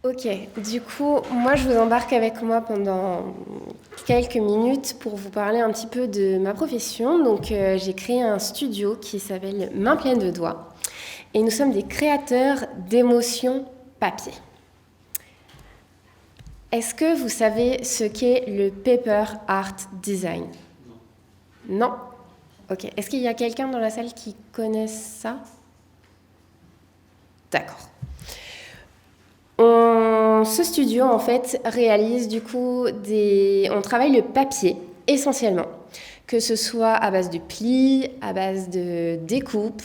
Ok, du coup, moi je vous embarque avec moi pendant quelques minutes pour vous parler un petit peu de ma profession. Donc j'ai créé un studio qui s'appelle Main pleine de doigts et nous sommes des créateurs d'émotions papier. Est-ce que vous savez ce qu'est le paper art design? Non. Ok. Est-ce qu'il y a quelqu'un dans la salle qui connaît ça? D'accord. Ce studio, en fait, réalise du coup On travaille le papier, essentiellement. Que ce soit à base de plis, à base de découpes,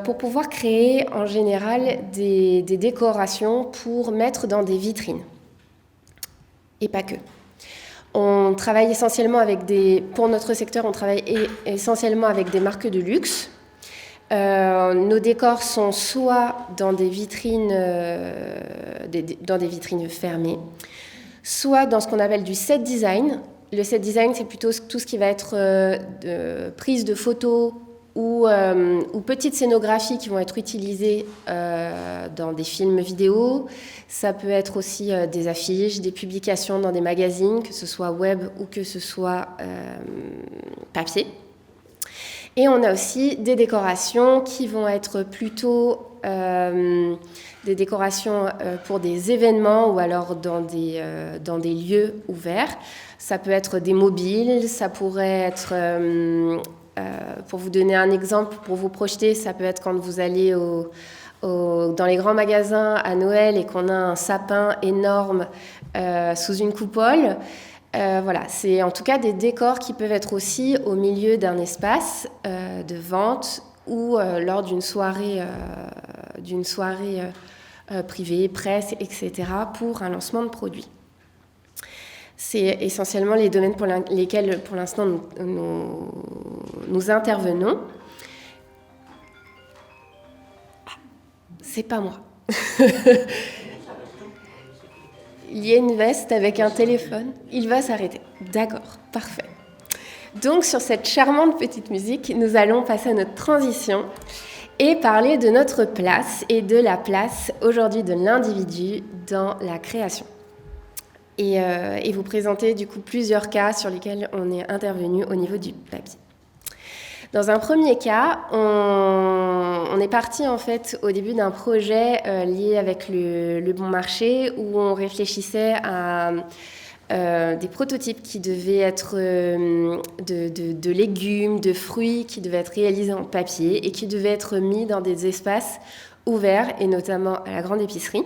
pour pouvoir créer en général des décorations pour mettre dans des vitrines. Et pas que. On travaille essentiellement pour notre secteur, on travaille essentiellement avec des marques de luxe. Nos décors sont soit dans des vitrines, dans des vitrines fermées, soit dans ce qu'on appelle du set design. Le set design, c'est plutôt tout ce qui va être prise de photos ou petites scénographies qui vont être utilisées dans des films vidéo. Ça peut être aussi des affiches, des publications dans des magazines, que ce soit web ou que ce soit papier. Et on a aussi des décorations qui vont être plutôt des décorations pour des événements ou alors dans des lieux ouverts. Ça peut être des mobiles, ça pourrait être, pour vous donner un exemple, pour vous projeter, ça peut être quand vous allez dans les grands magasins à Noël et qu'on a un sapin énorme sous une coupole. Voilà, c'est en tout cas des décors qui peuvent être aussi au milieu d'un espace de vente ou lors d'une soirée privée, presse, etc., pour un lancement de produit. C'est essentiellement les domaines pour lesquels, pour l'instant, nous intervenons. Ah, c'est pas moi. Il y a une veste avec un téléphone. Il va s'arrêter. D'accord, parfait. Donc sur cette charmante petite musique, nous allons passer à notre transition et parler de notre place et de la place aujourd'hui de l'individu dans la création. Et vous présenter du coup plusieurs cas sur lesquels on est intervenu au niveau du papier. Dans un premier cas, on est parti en fait au début d'un projet lié avec le bon marché où on réfléchissait à des prototypes qui devaient être de légumes, de fruits qui devaient être réalisés en papier et qui devaient être mis dans des espaces ouverts et notamment à la grande épicerie.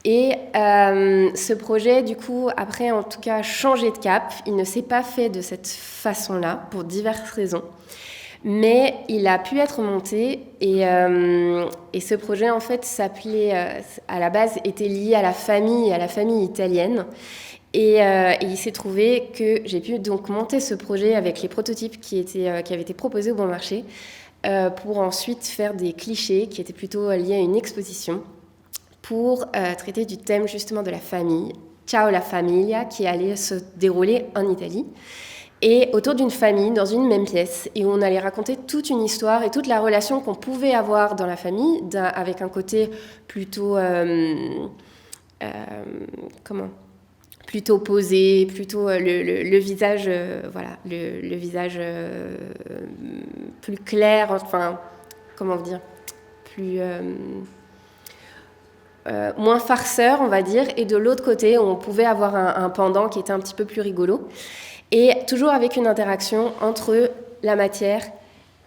Et ce projet, du coup, après en tout cas changé de cap, il ne s'est pas fait de cette façon-là pour diverses raisons. Mais il a pu être monté et ce projet en fait s'appelait, à la base était lié à la famille italienne et il s'est trouvé que j'ai pu donc monter ce projet avec les prototypes qui avaient été proposés au bon marché pour ensuite faire des clichés qui étaient plutôt liés à une exposition pour traiter du thème justement de la famille, Ciao la famiglia, qui allait se dérouler en Italie. Et autour d'une famille, dans une même pièce, et où on allait raconter toute une histoire et toute la relation qu'on pouvait avoir dans la famille, avec un côté plutôt, plutôt posé, plutôt le visage, voilà, le visage plus clair, enfin, comment dire, plus moins farceur, on va dire, et de l'autre côté, on pouvait avoir un pendant qui était un petit peu plus rigolo. Et toujours avec une interaction entre la matière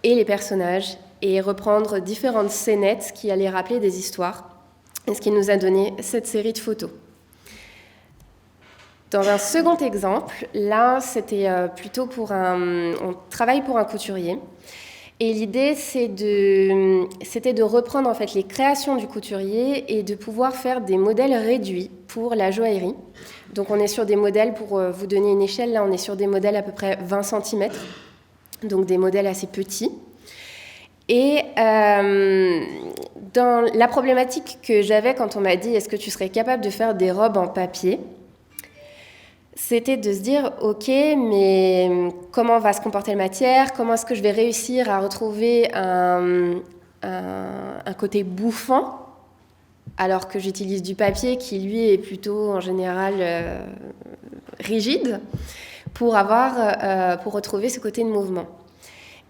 et les personnages et reprendre différentes scénettes qui allaient rappeler des histoires. Et ce qui nous a donné cette série de photos. Dans un second exemple, là, c'était plutôt on travaille pour un couturier. Et l'idée, c'était de reprendre en fait les créations du couturier et de pouvoir faire des modèles réduits pour la joaillerie. Donc on est sur des modèles, pour vous donner une échelle, là on est sur des modèles à peu près 20 cm, donc des modèles assez petits. Et dans la problématique que j'avais quand on m'a dit « Est-ce que tu serais capable de faire des robes en papier ?» C'était de se dire, ok, mais comment va se comporter la matière? Comment est-ce que je vais réussir à retrouver un côté bouffant alors que j'utilise du papier qui, lui, est plutôt en général rigide, pour retrouver ce côté de mouvement.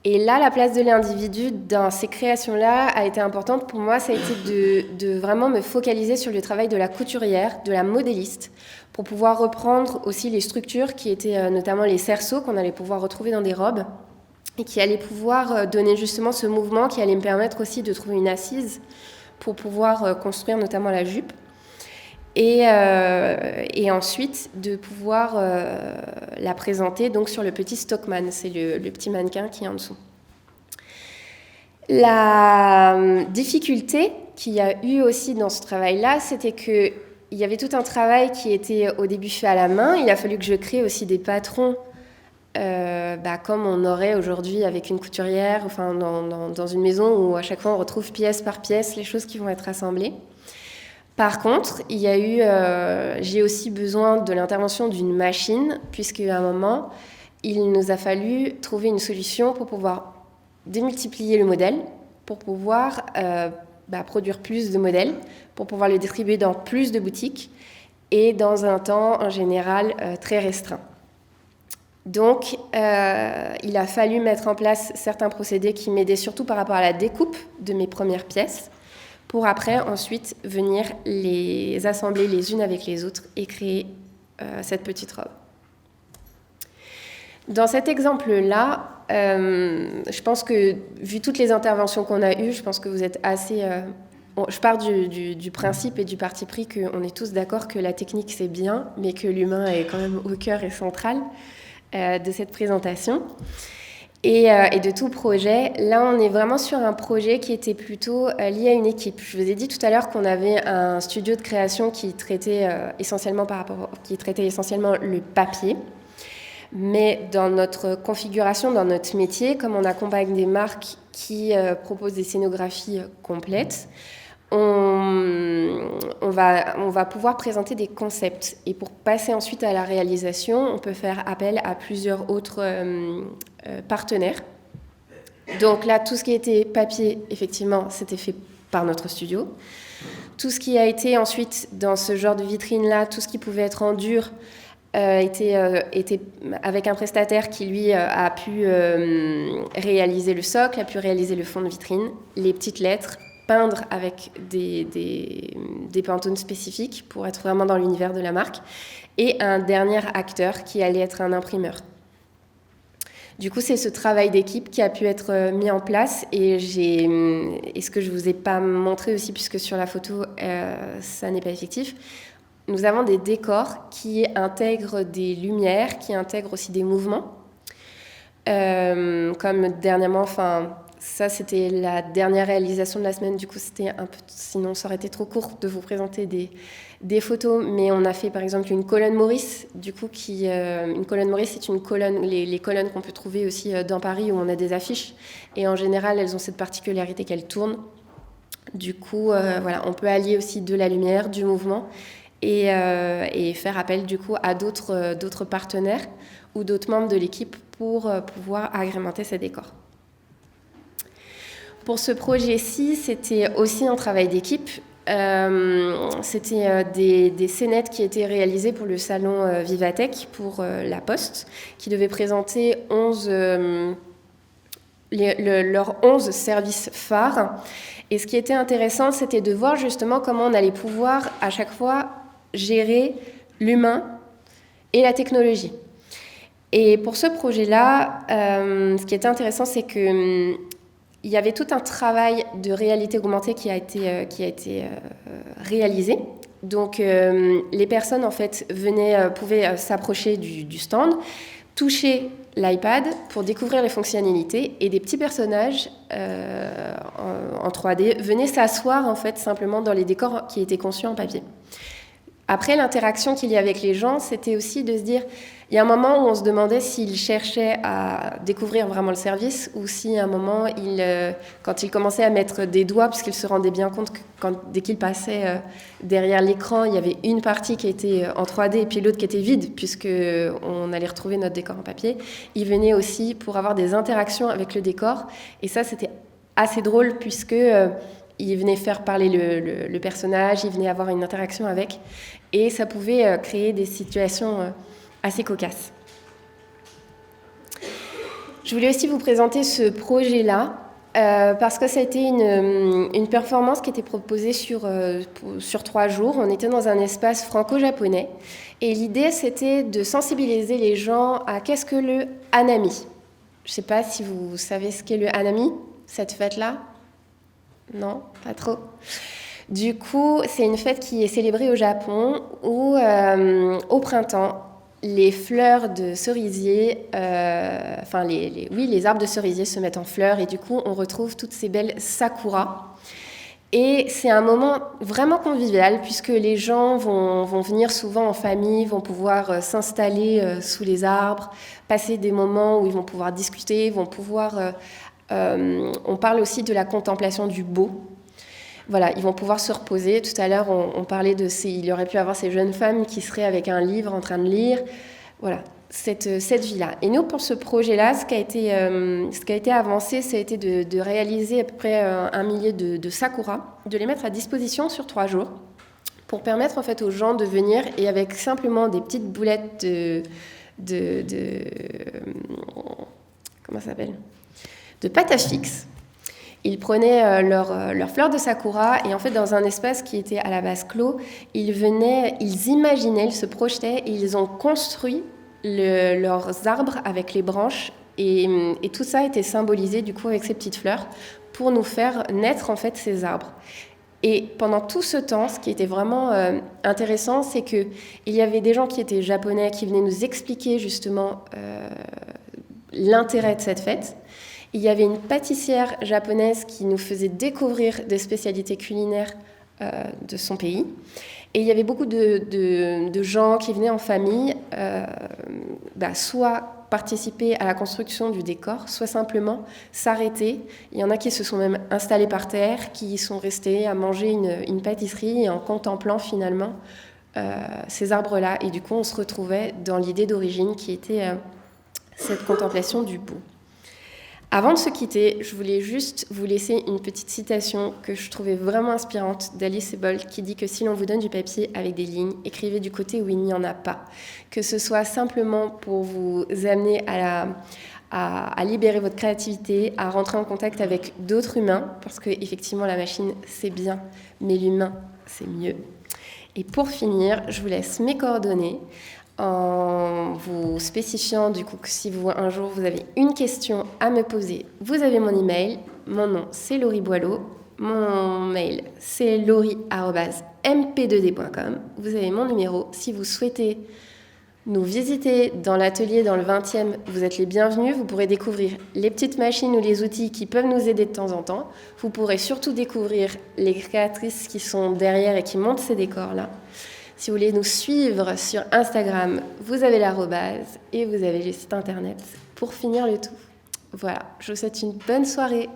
Et là, la place de l'individu dans ces créations-là a été importante. Pour moi, ça a été de vraiment me focaliser sur le travail de la couturière, de la modéliste, pour pouvoir reprendre aussi les structures qui étaient notamment les cerceaux qu'on allait pouvoir retrouver dans des robes et qui allaient pouvoir donner justement ce mouvement qui allait me permettre aussi de trouver une assise pour pouvoir construire notamment la jupe. Et ensuite de pouvoir la présenter donc sur le petit Stockman, c'est le petit mannequin qui est en dessous. La difficulté qu'il y a eu aussi dans ce travail-là, c'était qu'il y avait tout un travail qui était au début fait à la main. Il a fallu que je crée aussi des patrons comme on aurait aujourd'hui avec une couturière, enfin dans une maison où à chaque fois on retrouve pièce par pièce les choses qui vont être assemblées. Par contre, j'ai aussi besoin de l'intervention d'une machine, puisqu'à un moment, il nous a fallu trouver une solution pour pouvoir démultiplier le modèle, pour pouvoir produire plus de modèles, pour pouvoir le distribuer dans plus de boutiques et dans un temps en général très restreint. Donc, il a fallu mettre en place certains procédés qui m'aidaient surtout par rapport à la découpe de mes premières pièces, pour après, ensuite, venir les assembler les unes avec les autres et créer cette petite robe. Dans cet exemple-là, je pense que, vu toutes les interventions qu'on a eues, je pense que vous êtes assez... je pars du principe et du parti pris qu'on est tous d'accord que la technique, c'est bien, mais que l'humain est quand même au cœur et central de cette présentation. Et de tout projet. Là, on est vraiment sur un projet qui était plutôt lié à une équipe. Je vous ai dit tout à l'heure qu'on avait un studio de création qui traitait essentiellement le papier. Mais dans notre configuration, dans notre métier, comme on accompagne des marques qui proposent des scénographies complètes, on va pouvoir présenter des concepts. Et pour passer ensuite à la réalisation, on peut faire appel à plusieurs autres partenaires. Donc là, tout ce qui était papier, effectivement, c'était fait par notre studio. Tout ce qui a été ensuite dans ce genre de vitrine-là, tout ce qui pouvait être en dur, était avec un prestataire qui, lui, a pu réaliser le socle, a pu réaliser le fond de vitrine, les petites lettres, peindre avec des Pantones spécifiques pour être vraiment dans l'univers de la marque, et un dernier acteur qui allait être un imprimeur. Du coup, c'est ce travail d'équipe qui a pu être mis en place, et ce que je ne vous ai pas montré aussi, puisque sur la photo, ça n'est pas effectif, nous avons des décors qui intègrent des lumières, qui intègrent aussi des mouvements, comme dernièrement, ça, c'était la dernière réalisation de la semaine. Du coup, c'était un peu... Sinon, ça aurait été trop court de vous présenter des photos. Mais on a fait, par exemple, une colonne Maurice. Du coup, une colonne Maurice, c'est une colonne... Les colonnes qu'on peut trouver aussi dans Paris, où on a des affiches. Et en général, elles ont cette particularité qu'elles tournent. Du coup, voilà, on peut allier aussi de la lumière, du mouvement, et faire appel, du coup, à d'autres partenaires ou d'autres membres de l'équipe pour pouvoir agrémenter ces décors. Pour ce projet-ci, c'était aussi un travail d'équipe. C'était des scénettes qui étaient réalisées pour le salon Vivatech, pour La Poste, qui devait présenter leurs 11 services phares. Et ce qui était intéressant, c'était de voir justement comment on allait pouvoir à chaque fois gérer l'humain et la technologie. Et pour ce projet-là, ce qui était intéressant, c'est que il y avait tout un travail de réalité augmentée qui a été réalisé. Donc, les personnes, en fait, pouvaient s'approcher du stand, toucher l'iPad pour découvrir les fonctionnalités, et des petits personnages en 3D venaient s'asseoir, en fait, simplement dans les décors qui étaient conçus en papier. Après, l'interaction qu'il y a avec les gens, c'était aussi de se dire... Il y a un moment où on se demandait s'ils cherchaient à découvrir vraiment le service, ou si à un moment, quand ils commençaient à mettre des doigts, puisqu'ils se rendaient bien compte que dès qu'ils passaient derrière l'écran, il y avait une partie qui était en 3D et puis l'autre qui était vide, puisqu'on allait retrouver notre décor en papier, ils venaient aussi pour avoir des interactions avec le décor. Et ça, c'était assez drôle, puisque... il venait faire parler le personnage, il venait avoir une interaction avec, et ça pouvait créer des situations assez cocasses. Je voulais aussi vous présenter ce projet-là, parce que ça a été une performance qui était proposée sur 3 jours. On était dans un espace franco-japonais, et l'idée, c'était de sensibiliser les gens à qu'est-ce que le hanami. Je ne sais pas si vous savez ce qu'est le hanami, cette fête-là. Non, pas trop. Du coup, c'est une fête qui est célébrée au Japon où, au printemps, les fleurs de cerisier, les arbres de cerisier se mettent en fleurs et du coup, on retrouve toutes ces belles sakuras. Et c'est un moment vraiment convivial puisque les gens vont venir souvent en famille, vont pouvoir s'installer sous les arbres, passer des moments où ils vont pouvoir discuter, vont pouvoir... on parle aussi de la contemplation du beau. Voilà, ils vont pouvoir se reposer. Tout à l'heure, on parlait il y aurait pu avoir ces jeunes femmes qui seraient avec un livre en train de lire. Voilà, cette vie-là. Et nous, pour ce projet-là, ce qui a été avancé, ça a été de réaliser à peu près 1 millier de sakuras, de les mettre à disposition sur 3 jours, pour permettre en fait aux gens de venir et avec simplement des petites boulettes comment ça s'appelle ? De pâte à fixe. Ils prenaient leurs fleurs de sakura et en fait dans un espace qui était à la base clos, ils imaginaient, ils se projetaient et ils ont construit leurs arbres avec les branches et tout ça était symbolisé du coup avec ces petites fleurs pour nous faire naître en fait ces arbres. Et pendant tout ce temps, ce qui était vraiment intéressant, c'est qu'il y avait des gens qui étaient japonais qui venaient nous expliquer justement l'intérêt de cette fête. Il y avait une pâtissière japonaise qui nous faisait découvrir des spécialités culinaires de son pays. Et il y avait beaucoup de gens qui venaient en famille, soit participer à la construction du décor, soit simplement s'arrêter. Il y en a qui se sont même installés par terre, qui sont restés à manger une pâtisserie et en contemplant finalement ces arbres-là. Et du coup, on se retrouvait dans l'idée d'origine qui était cette contemplation du beau. Avant de se quitter, je voulais juste vous laisser une petite citation que je trouvais vraiment inspirante d'Alice Sebold qui dit que si l'on vous donne du papier avec des lignes, écrivez du côté où il n'y en a pas. Que ce soit simplement pour vous amener à libérer votre créativité, à rentrer en contact avec d'autres humains, parce que effectivement la machine c'est bien, mais l'humain c'est mieux. Et pour finir, je vous laisse mes coordonnées en vous spécifiant du coup que si un jour vous avez une question à me poser, vous avez mon email. Mon nom c'est Laurie Boileau, mon mail c'est laurie@mp2d.com. Vous avez mon numéro. Si vous souhaitez nous visiter dans l'atelier dans le 20e, vous êtes les bienvenus. Vous pourrez découvrir les petites machines ou les outils qui peuvent nous aider de temps en temps. Vous pourrez surtout découvrir les créatrices qui sont derrière et qui montent ces décors-là. Si vous voulez nous suivre sur Instagram, vous avez l'arrobase et vous avez le site internet pour finir le tout. Voilà, je vous souhaite une bonne soirée.